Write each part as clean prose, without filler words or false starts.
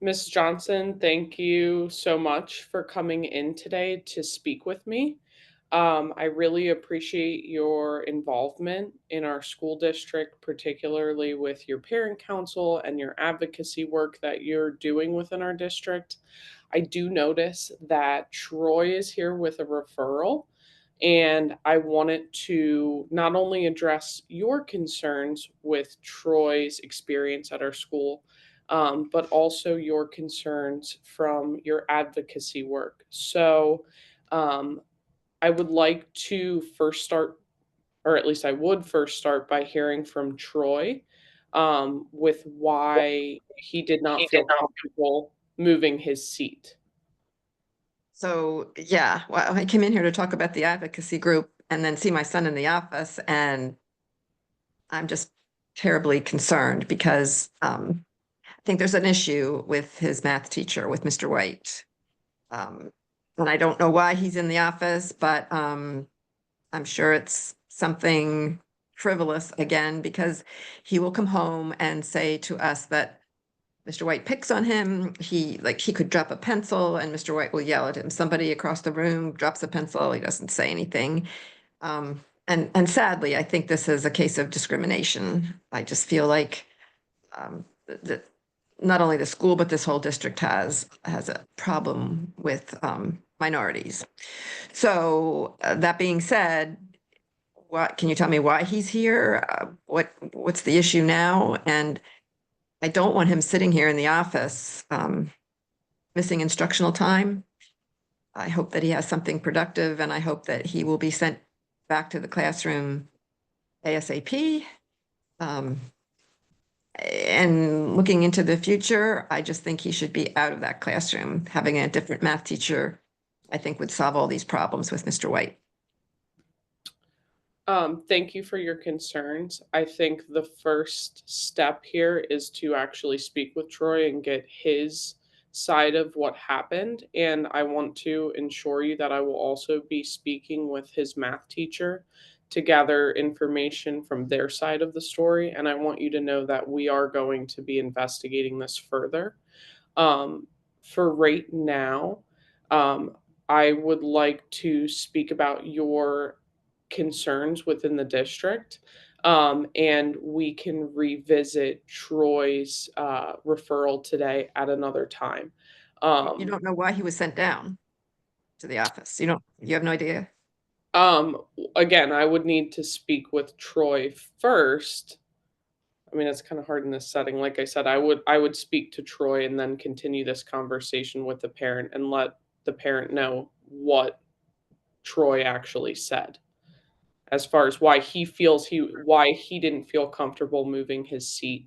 Ms. Johnson, thank you so much for coming in today to speak with me. I really appreciate your involvement in our school district, particularly with your parent council and your advocacy work that you're doing within our district. I do notice that Troy is here with a referral, and I wanted to not only address your concerns with Troy's experience at our school, but also your concerns from your advocacy work. Um, I would like to first start, or at least I would first start by hearing from Troy with why he did not He did feel not. comfortable moving his seat. So, yeah, well, I came in here to talk about the advocacy group and then see my son in the office, and I'm just terribly concerned because I think there's an issue with his math teacher, with Mr. White. Um, and I don't know why he's in the office, but I'm sure it's something frivolous again because he will come home and say to us that Mr. White picks on him. He could drop a pencil and Mr. White will yell at him. Somebody across the room drops a pencil, he doesn't say anything. And sadly, I think this is a case of discrimination. I just feel like that not only the school but this whole district has a problem with minorities. So that being said, what can you tell me why he's here? What's the issue now? And I don't want him sitting here in the office, missing instructional time. I hope that he has something productive, and I hope that he will be sent back to the classroom ASAP. Um, and looking into the future, I just think he should be out of that classroom. Having a different math teacher, I think, would solve all these problems with Mr. White. Thank you for your concerns. I think the first step here is to actually speak with Troy and get his side of what happened. And I want to ensure you that I will also be speaking with his math teacher to gather information from their side of the story. And I want you to know that we are going to be investigating this further. Um, for right now, um, I would like to speak about your concerns within the district. And we can revisit Troy's referral today at another time. You Um, don't know why he was sent down to the office. You have no idea. um, again, I would need to speak with Troy first. I mean, it's kind of hard in this setting. Like I said, I would speak to Troy and then continue this conversation with the parent and let the parent know what Troy actually said as far as why he didn't feel comfortable moving his seat.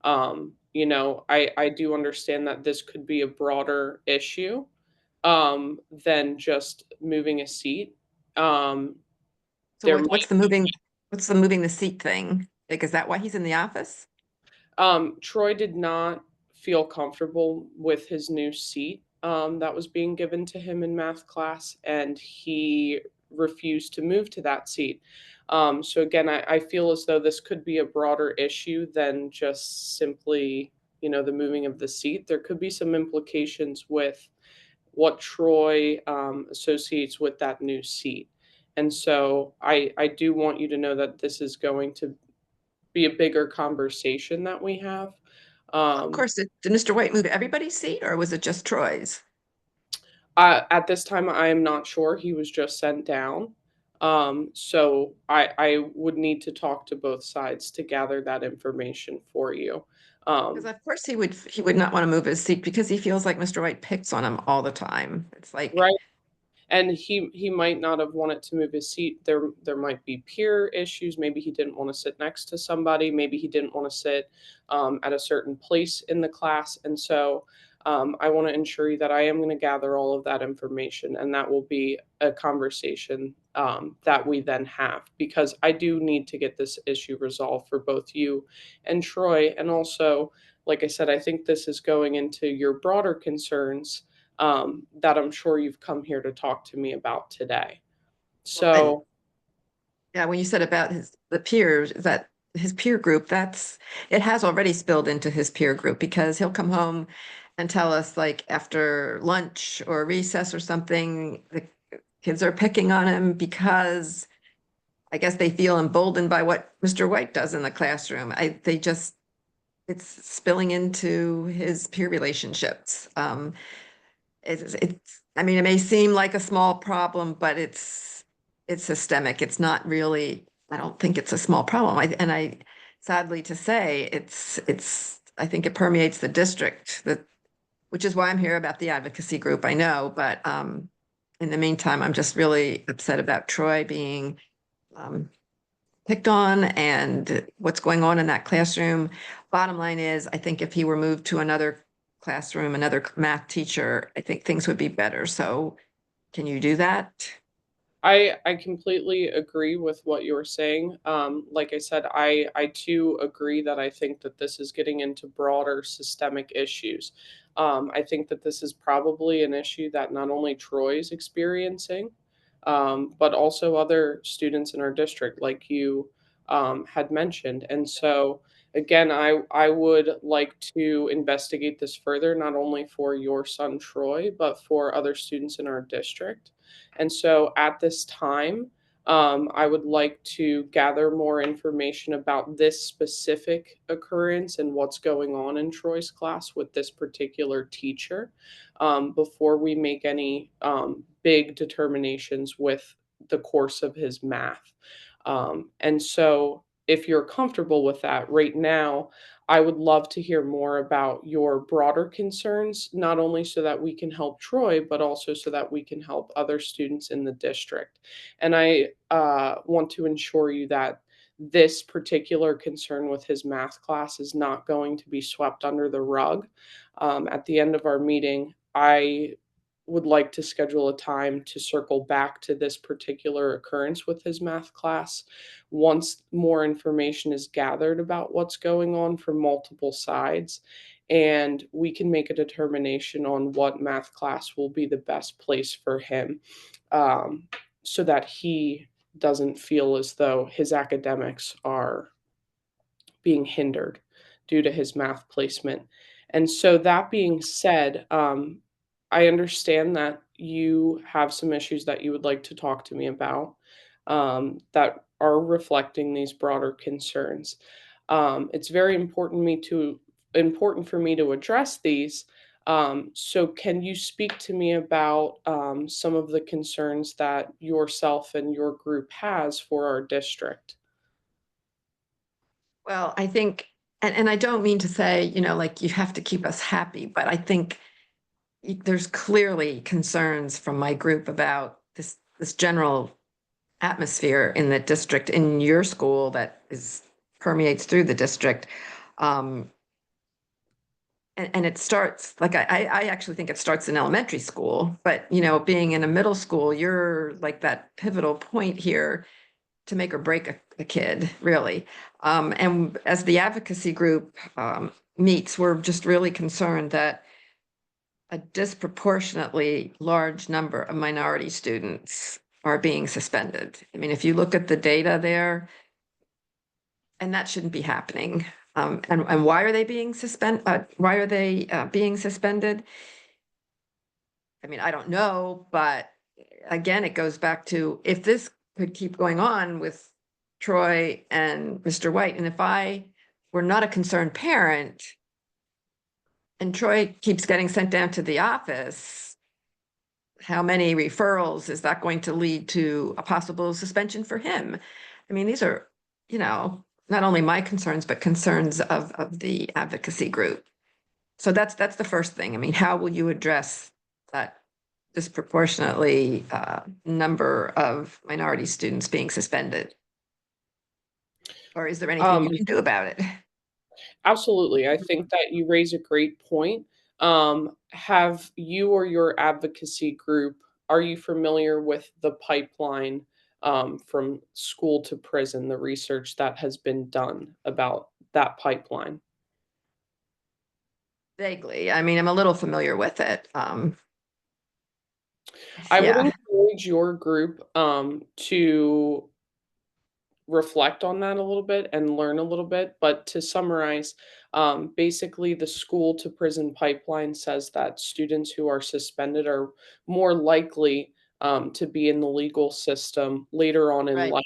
I do understand that this could be a broader issue than just moving a seat. Um, So there what's the moving the seat thing? Like, is that why he's in the office? Troy did not feel comfortable with his new seat that was being given to him in math class, and he refused to move to that seat. So again, I feel as though this could be a broader issue than just simply, the moving of the seat. There could be some implications with what Troy associates with that new seat. And so I do want you to know that this is going to be a bigger conversation that we have. Of Um, course, did Mr. White move everybody's seat or was it just Troy's? at this time, I am not sure. He was just sent down. So I would need to talk to both sides to gather that information for you. Because Um, of course he would not want to move his seat because he feels like Mr. White picks on him all the time. It's like, right. And he might not have wanted to move his seat. There might be peer issues. Maybe he didn't want to sit next to somebody. Maybe he didn't want to sit at a certain place in the class. And so I want to ensure you that I am going to gather all of that information, and that will be a conversation that we then have, because I do need to get this issue resolved for both you and Troy. And also, like I said, I think this is going into your broader concerns that I'm sure you've come here to talk to me about today. and So, yeah, when you said about the peers, that his peer group, it has already spilled into his peer group because he'll come home and tell us like after lunch or recess or something, the kids are picking on him because I guess they feel emboldened by what Mr. White does in the classroom. They just, it's spilling into his peer relationships. I mean, it may seem like a small problem, but it's systemic. It's not really, I don't think it's a small problem. Sadly to say, I think it permeates the district, which is why I'm here about the advocacy group, I know, but in the meantime, I'm just really upset about Troy being um, picked on and what's going on in that classroom. Bottom line is, I think if he were moved to another classroom, another math teacher, I think things would be better. So can you do that? I completely agree with what you're saying. Like I said, I too agree that I think that this is getting into broader systemic issues. I think that this is probably an issue that not only Troy's experiencing, but also other students in our district, like you had mentioned. And so, again, I would like to investigate this further, not only for your son Troy, but for other students in our district. And so at this time, I would like to gather more information about this specific occurrence and what's going on in Troy's class with this particular teacher before we make any big determinations with the course of his math. And so, if you're comfortable with that right now, I would love to hear more about your broader concerns, not only so that we can help Troy, but also so that we can help other students in the district. And I want to ensure you that this particular concern with his math class is not going to be swept under the rug. At the end of our meeting, I would like to schedule a time to circle back to this particular occurrence with his math class once more information is gathered about what's going on from multiple sides, and we can make a determination on what math class will be the best place for him, um, so that he doesn't feel as though his academics are being hindered due to his math placement. And so, that being said, I understand that you have some issues that you would like to talk to me about that are reflecting these broader concerns. It's very important for me to address these. So, can you speak to me about some of the concerns that yourself and your group has for our district? Well, I think, and I don't mean to say, like you have to keep us happy, but I think there's clearly concerns from my group about this general atmosphere in the district, in your school that is permeates through the district. Um, and it starts like I actually think it starts in elementary school, but being in a middle school, you're like that pivotal point here to make or break a kid, really. And as the advocacy group meets, we're just really concerned that a disproportionately large number of minority students are being suspended. I mean, if you look at the data there, and that shouldn't be happening. And why are they being suspended? Why are they being suspended? I mean, I don't know, but again, it goes back to if this could keep going on with Troy and Mr. White, and if I were not a concerned parent and Troy keeps getting sent down to the office, how many referrals is that going to lead to a possible suspension for him? I mean, these are, not only my concerns, but concerns of the advocacy group. So that's the first thing. I mean, how will you address that disproportionately number of minority students being suspended? Or is there anything you Um, can do about it? Absolutely. I think that you raise a great point. Have you or your advocacy group, are you familiar with the pipeline from school to prison, the research that has been done about that pipeline? Vaguely. I mean, I'm a little familiar with it. I would Yeah. encourage your group to reflect on that a little bit and learn a little bit. But to summarize, basically, the school to prison pipeline says that students who are suspended are more likely to be in the legal system later on in Right. life.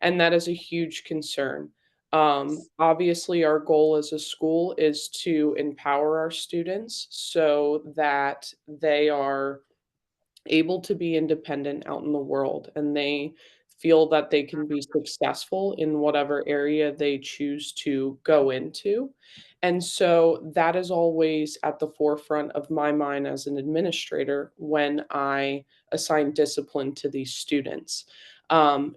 And that is a huge concern. Obviously, our goal as a school is to empower our students so that they are able to be independent out in the world and they feel that they can be successful in whatever area they choose to go into. And so that is always at the forefront of my mind as an administrator when I assign discipline to these students.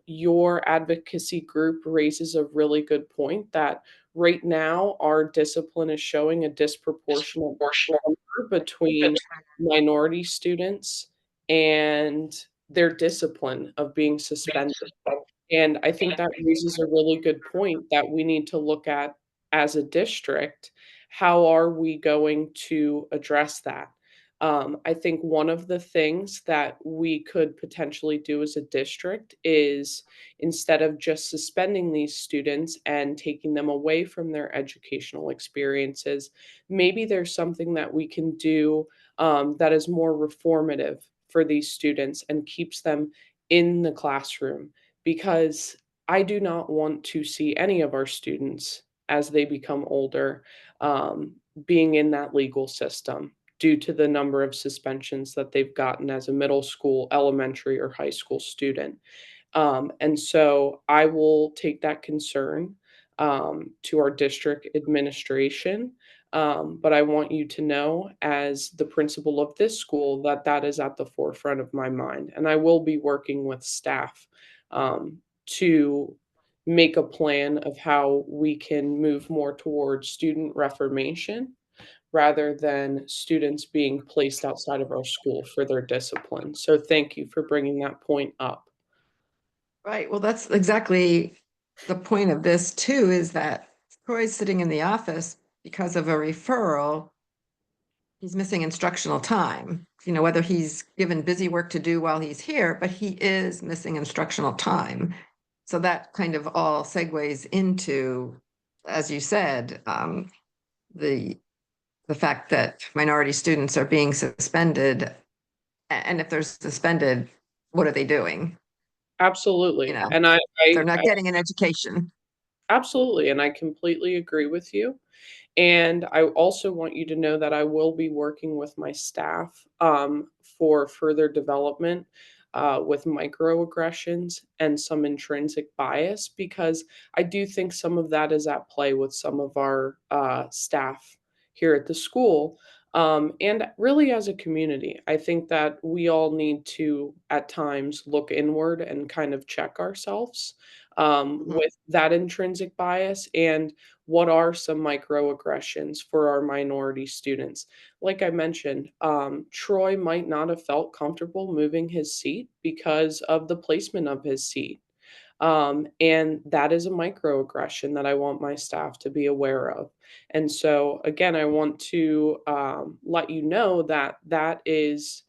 Your advocacy group raises a really good point that right now our discipline is showing a disproportionate number between minority students and their discipline of being suspended. And I think that raises a really good point that we need to look at as a district. How are we going to address that? I think one of the things that we could potentially do as a district is instead of just suspending these students and taking them away from their educational experiences, maybe there's something that we can do that is more reformative for these students and keeps them in the classroom because I do not want to see any of our students as they become older um, being in that legal system due to the number of suspensions that they've gotten as a middle school, elementary, or high school student. And so I will take that concern to our district administration. But I want you to know, as the principal of this school, that that is at the forefront of my mind. And I will be working with staff to make a plan of how we can move more towards student reformation rather than students being placed outside of our school for their discipline. So thank you for bringing that point up. Right. Well, that's exactly the point of this too, is that Troy's sitting in the office because of a referral. He's missing instructional time, whether he's given busy work to do while he's here, but he is missing instructional time. So that kind of all segues into, as you said, the the fact that minority students are being suspended. And if they're suspended, what are they doing? You Absolutely. know, And I, they're I, not I getting an education. absolutely, and I completely agree with you. And I also want you to know that I will be working with my staff for further development with microaggressions and some intrinsic bias, because I do think some of that is at play with some of our staff here at the school. And really, as a community, I think that we all need to, at times, look inward and kind of check ourselves Mhm. with that intrinsic bias and what are some microaggressions for our minority students. Like I mentioned, Troy might not have felt comfortable moving his seat because of the placement of his seat. And that is a microaggression that I want my staff to be aware of. And so, again, I want to let you know that that is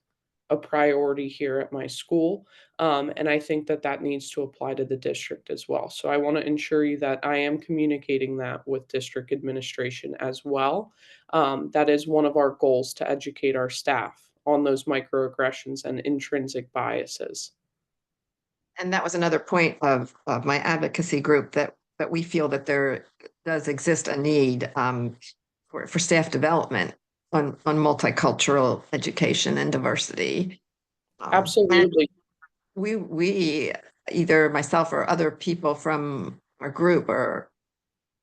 a priority here at my school. And I think that that needs to apply to the district as well. So I want to ensure you that I am communicating that with district administration as well. That is one of our goals to educate our staff on those microaggressions and intrinsic biases. And that was another point of my advocacy group, that we feel that there does exist a need for staff development on multicultural education and diversity. And Absolutely. we, either myself or other people from our group, are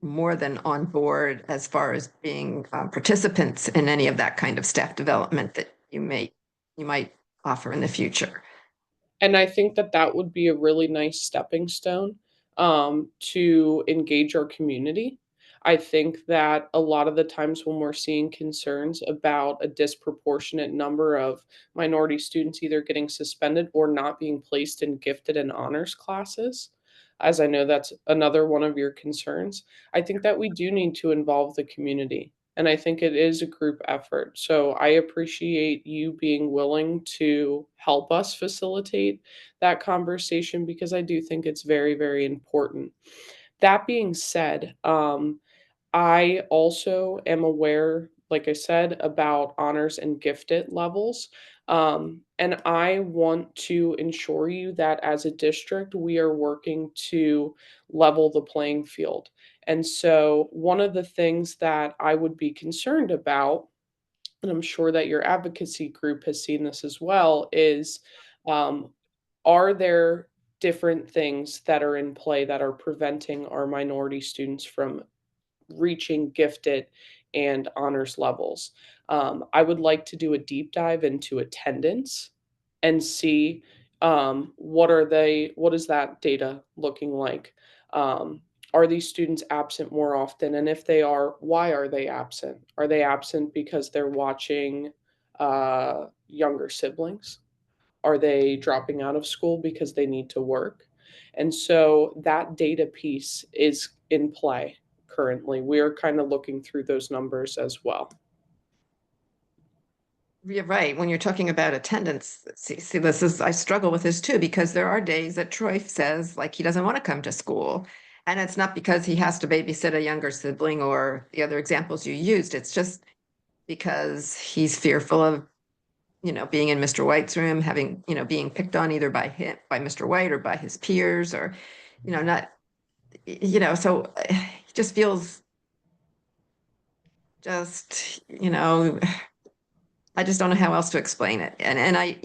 more than on board as far as being participants in any of that kind of staff development that you might offer in the future. And I think that that would be a really nice stepping stone to engage our community. I think that a lot of the times when we're seeing concerns about a disproportionate number of minority students either getting suspended or not being placed in gifted and honors classes, as I know that's another one of your concerns, I think that we do need to involve the community. And I think it is a group effort. So I appreciate you being willing to help us facilitate that conversation because I do think it's very, very important. That being said, I also am aware, like I said, about honors and gifted levels. And I want to ensure you that as a district, we are working to level the playing field. And so, one of the things that I would be concerned about, and I'm sure that your advocacy group has seen this as well, is um, are there different things that are in play that are preventing our minority students from reaching gifted and honors levels? I would like to do a deep dive into attendance and see what is that data looking like? Um, are these students absent more often? And if they are, why are they absent? Are they absent because they're watching younger siblings? Are they dropping out of school because they need to work? And so that data piece is in play currently. We're kind of looking through those numbers as well. You're right. When you're talking about attendance, see, this is, I struggle with this too, because there are days that Troy says like he doesn't want to come to school. And it's not because he has to babysit a younger sibling or the other examples you used. It's just because he's fearful of, being in Mr. White's room, having, being picked on either by him, by Mr. White or by his peers or, not, so he just feels just, I just don't know how else to explain it. And I,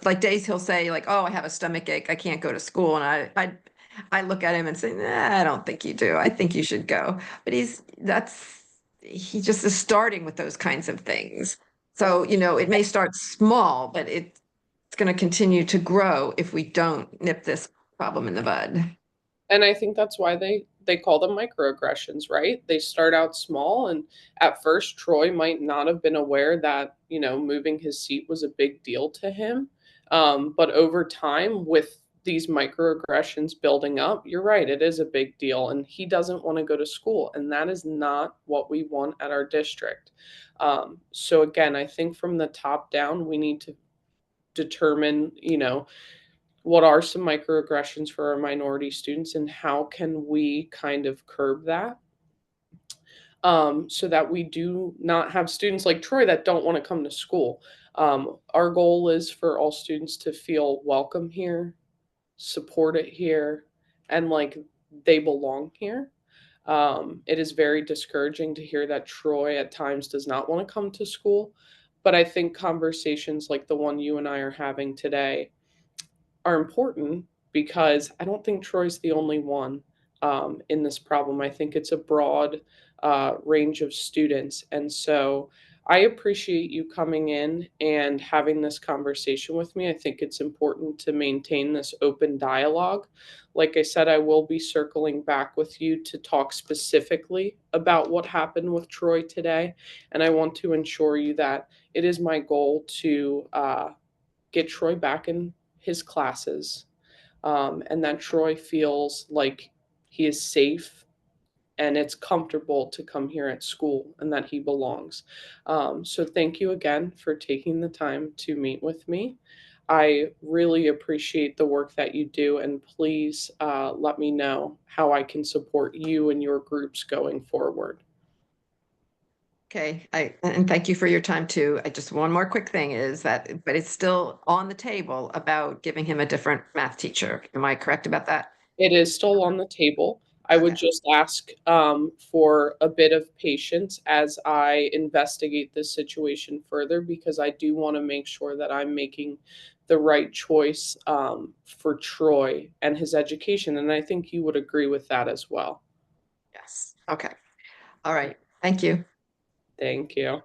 like days he'll say like, "Oh, I have a stomach ache. I can't go to school." And I look at him and say, "Nah, I don't think you do. I think you should go." But he just is starting with those kinds of things. So, it may start small, but it's going to continue to grow if we don't nip this problem in the bud. And I think that's why they call them microaggressions, right? They start out small, and at first Troy might not have been aware that, moving his seat was a big deal to him. But over time, with these microaggressions building up, you're right, it is a big deal, and he doesn't want to go to school, and that is not what we want at our district. So again, I think from the top down, we need to determine, what are some microaggressions for our minority students and how can we kind of curb that, so that we do not have students like Troy that don't want to come to school. Our goal is for all students to feel welcome here, supported here, and like they belong here. It is very discouraging to hear that Troy at times does not want to come to school, but I think conversations like the one you and I are having today are important because I don't think Troy's the only one in this problem. I think it's a broad range of students. And so I appreciate you coming in and having this conversation with me. I think it's important to maintain this open dialogue. Like I said, I will be circling back with you to talk specifically about what happened with Troy today. And I want to ensure you that it is my goal to get Troy back in his classes, and that Troy feels like he is safe and it's comfortable to come here at school and that he belongs. So, thank you again for taking the time to meet with me. I really appreciate the work that you do, and please let me know how I can support you and your groups going forward. Okay, and thank you for your time too. I just one more quick thing is that, but it's still on the table about giving him a different math teacher. Am I correct about that? It is still on the table. I would Okay. just ask for a bit of patience as I investigate this situation further because I do want to make sure that I'm making the right choice for Troy and his education. And I think you would agree with that as well. Yes. Okay. All right. Thank you. Thank you.